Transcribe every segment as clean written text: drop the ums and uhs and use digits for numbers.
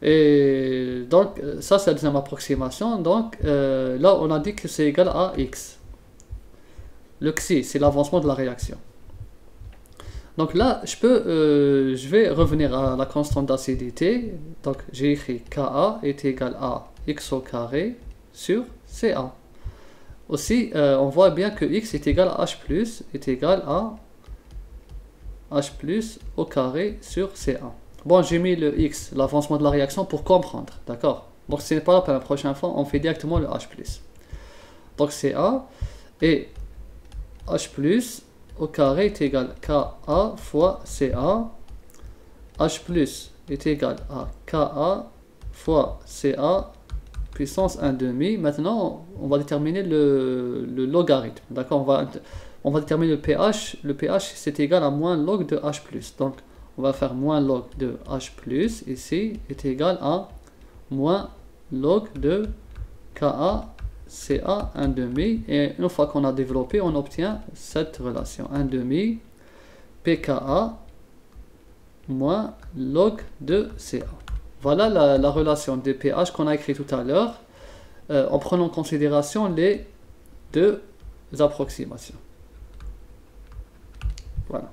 Et donc, ça c'est la deuxième approximation. Donc, là, on a dit que c'est égal à x. Le xi, c'est l'avancement de la réaction. Donc là, je vais revenir à la constante d'acidité. Donc, j'ai écrit Ka est égal à x au carré sur Ca. Aussi, on voit bien que x est égal à h plus, est égal à h plus au carré sur Ca. Bon, j'ai mis le x, l'avancement de la réaction, pour comprendre, d'accord? Donc, ce n'est pas la peine, la prochaine fois, on fait directement le h plus. Donc, Ca et h plus au carré est égal à Ka fois Ca. H plus est égal à Ka fois Ca puissance 1 demi. Maintenant, on va déterminer le logarithme. D'accord, on va déterminer le pH. Le pH, c'est égal à moins log de H plus. Donc, on va faire moins log de H plus, ici, est égal à moins log de Ka Ca 1 demi. Et une fois qu'on a développé, on obtient cette relation. 1 demi pKa moins log de Ca. Voilà la relation de pH qu'on a écrit tout à l'heure, en prenant en considération les deux approximations. Voilà.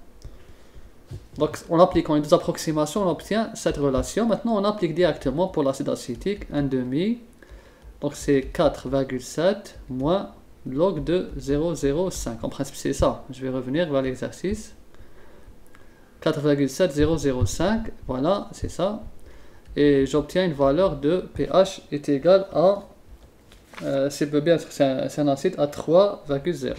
Donc, en appliquant les deux approximations, on obtient cette relation. Maintenant, on applique directement pour l'acide acétique 1 demi. Donc, c'est 4,7 moins log de 0,05. En principe, c'est ça. Je vais revenir vers l'exercice. 4,7005. Voilà, c'est ça. Et j'obtiens une valeur de pH est égale à, c'est un acide à 3,0.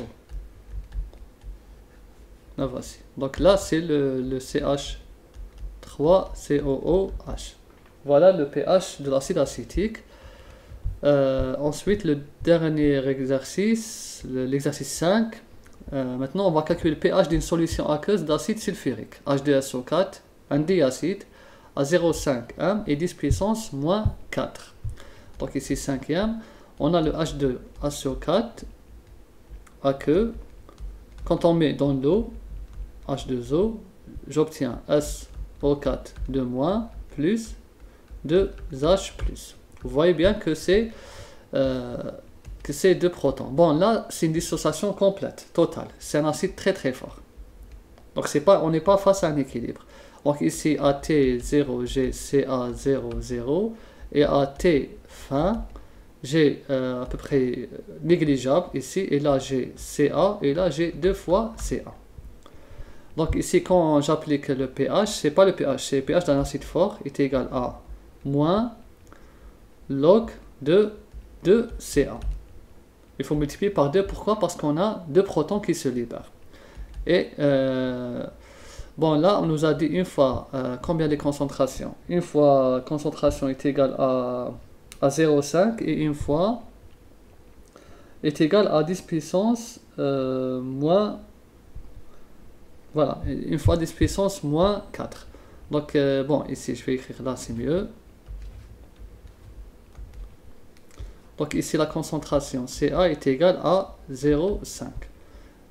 Là, voici. Donc là, c'est le CH3COOH. Voilà le pH de l'acide acétique. Ensuite, le dernier exercice, l'exercice 5. Maintenant, on va calculer le pH d'une solution aqueuse d'acide sulfurique, H2SO4, un diacide, à 0,5 m et 10 puissance moins 4. Donc ici, cinquième, on a le H2SO4 aqueux. Quand on met dans l'eau, H2O, j'obtiens SO4 de moins plus 2H+. Vous voyez bien que c'est deux protons. Bon, là, c'est une dissociation complète, totale. C'est un acide très très fort. Donc, on n'est pas face à un équilibre. Donc, ici, AT0, j'ai CA0, 0. Et AT fin, j'ai à peu près négligeable ici. Et là, j'ai CA. Et là, j'ai 2 fois CA. Donc, ici, quand j'applique le pH, c'est pas le pH, c'est le pH d'un acide fort est égal à moins log de 2Ca. Il faut multiplier par 2. Pourquoi? Parce qu'on a 2 protons qui se libèrent. Et bon, là, on nous a dit une fois combien de concentrations. Une fois concentration est égale à 0,5 et une fois est égale à 10 puissance moins. Voilà, une fois 10 puissance moins 4. Donc, bon, ici, je vais écrire là, c'est mieux. Donc ici, la concentration Ca est égale à 0,5.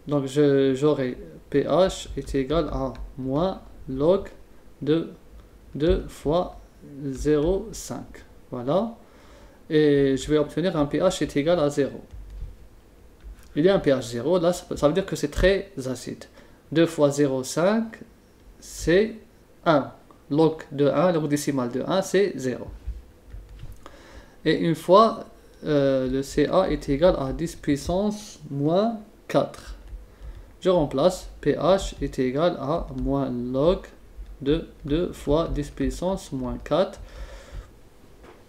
Donc j'aurai pH est égal à moins log de 2 fois 0,5. Voilà. Et je vais obtenir un pH est égal à 0. Il y a un pH 0. Là, ça veut dire que c'est très acide. 2 fois 0,5, c'est 1. Log de 1, log décimal de 1, c'est 0. Et une fois le Ca est égal à 10 puissance moins 4. Je remplace pH est égal à moins log de 2 fois 10 puissance moins 4.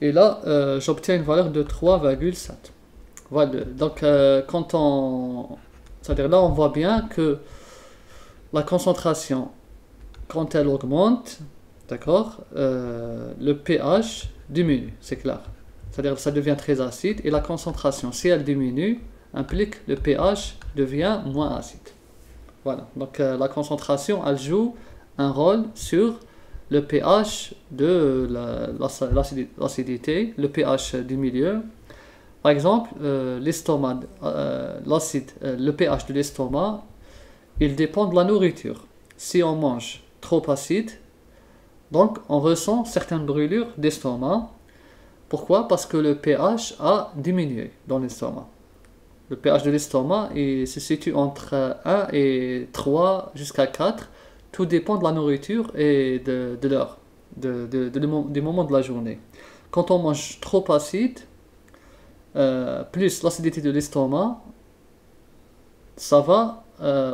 Et là, j'obtiens une valeur de 3,7. Voilà. Donc, c'est-à-dire là, on voit bien que la concentration, quand elle augmente, d'accord, le pH diminue, c'est clair. C'est-à-dire que ça devient très acide et la concentration, si elle diminue, implique le pH devient moins acide. Voilà, donc la concentration, elle joue un rôle sur le pH de l'acidité, le pH du milieu. Par exemple, l'estomac, le pH de l'estomac, il dépend de la nourriture. Si on mange trop acide, Donc, on ressent certaines brûlures d'estomac. Pourquoi? Parce que le pH a diminué dans l'estomac. Le pH de l'estomac se situe entre 1 et 3 jusqu'à 4. Tout dépend de la nourriture et de l'heure, du moment de la journée. Quand on mange trop acide, plus l'acidité de l'estomac, ça va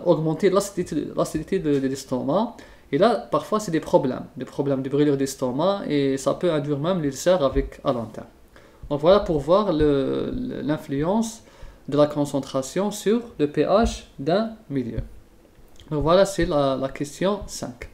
augmenter l'acidité de l'estomac. Et là, parfois, c'est des problèmes de brûlure d'estomac, et ça peut induire même l'ulcère à long terme. Donc voilà pour voir l'influence de la concentration sur le pH d'un milieu. Donc voilà, c'est la question 5.